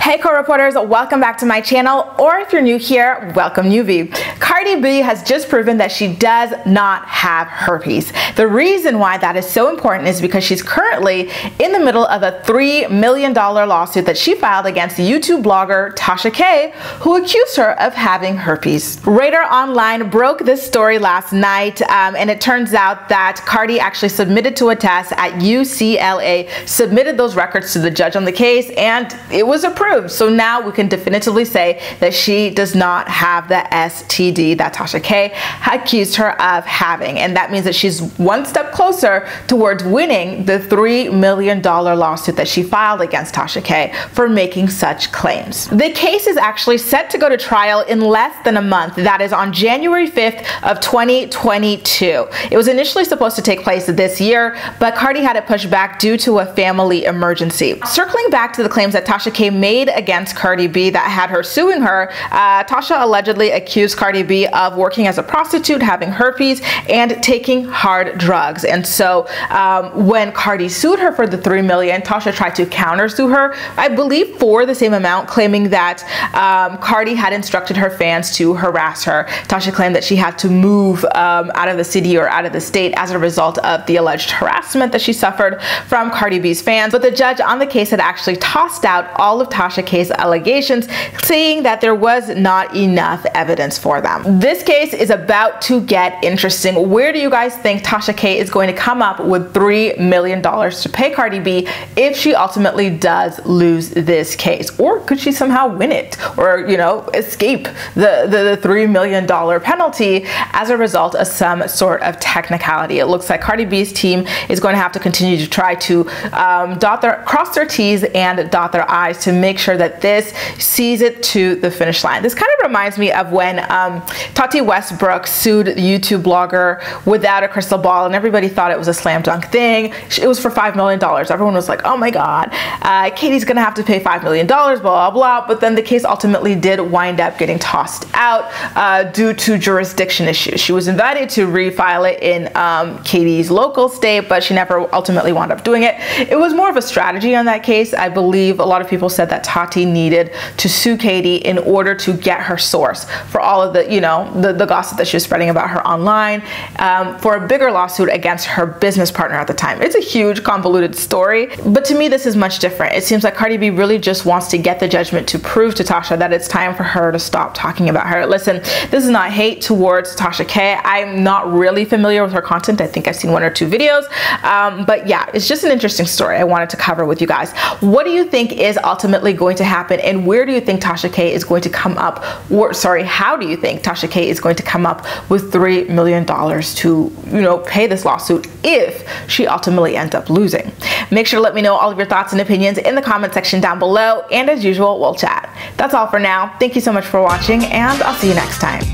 Hey co-reporters, welcome back to my channel, or if you're new here, welcome newbie. Cardi B has just proven that she does not have herpes. The reason why that is so important is because she's currently in the middle of a $3 million lawsuit that she filed against YouTube blogger Tasha K, who accused her of having herpes. Radar Online broke this story last night, and it turns out that Cardi actually submitted to a test at UCLA, submitted those records to the judge on the case, and it was approved. So now we can definitively say that she does not have the STD that Tasha K accused her of having. And that means that she's one step closer towards winning the $3 million lawsuit that she filed against Tasha K for making such claims. The case is actually set to go to trial in less than a month. That is on January 5th of 2022. It was initially supposed to take place this year, but Cardi had it pushed back due to a family emergency. Circling back to the claims that Tasha K made against Cardi B that had her suing her, Tasha allegedly accused Cardi B of working as a prostitute, having herpes, and taking hard drugs. And so when Cardi sued her for the $3 million, Tasha tried to countersue her, I believe for the same amount, claiming that Cardi had instructed her fans to harass her. Tasha claimed that she had to move out of the city or out of the state as a result of the alleged harassment that she suffered from Cardi B's fans. But the judge on the case had actually tossed out all of Tasha K's allegations, saying that there was not enough evidence for them. This case is about to get interesting. Where do you guys think Tasha K is going to come up with $3 million to pay Cardi B if she ultimately does lose this case? Or could she somehow win it, or, you know, escape the $3 million penalty as a result of some sort of technicality? It looks like Cardi B's team is going to have to continue to try to cross their T's and dot their I's to make sure that this sees it to the finish line. This kind of reminds me of when Tati Westbrook sued the YouTube blogger without a crystal ball, and everybody thought it was a slam dunk thing. It was for $5 million. Everyone was like, oh my God, Katie's gonna have to pay $5 million, blah, blah, blah. But then the case ultimately did wind up getting tossed out due to jurisdiction issues. She was invited to refile it in Katie's local state, but she never ultimately wound up doing it. It was more of a strategy on that case. I believe a lot of people said that Tati needed to sue Katie in order to get her source for all of the, you know, the gossip that she was spreading about her online, for a bigger lawsuit against her business partner at the time. It's a huge convoluted story, but to me this is much different. It seems like Cardi B really just wants to get the judgment to prove to Tasha that it's time for her to stop talking about her. Listen, this is not hate towards Tasha K. I'm not really familiar with her content. I think I've seen 1 or 2 videos, but yeah, it's just an interesting story I wanted to cover with you guys. What do you think is ultimately going to happen, and where do you think Tasha K is going to come up, or sorry, how do you think Tasha K is going to come up with $3 million to, you know, pay this lawsuit if she ultimately ends up losing? Make sure to let me know all of your thoughts and opinions in the comment section down below, and as usual, we'll chat. That's all for now. Thank you so much for watching, and I'll see you next time.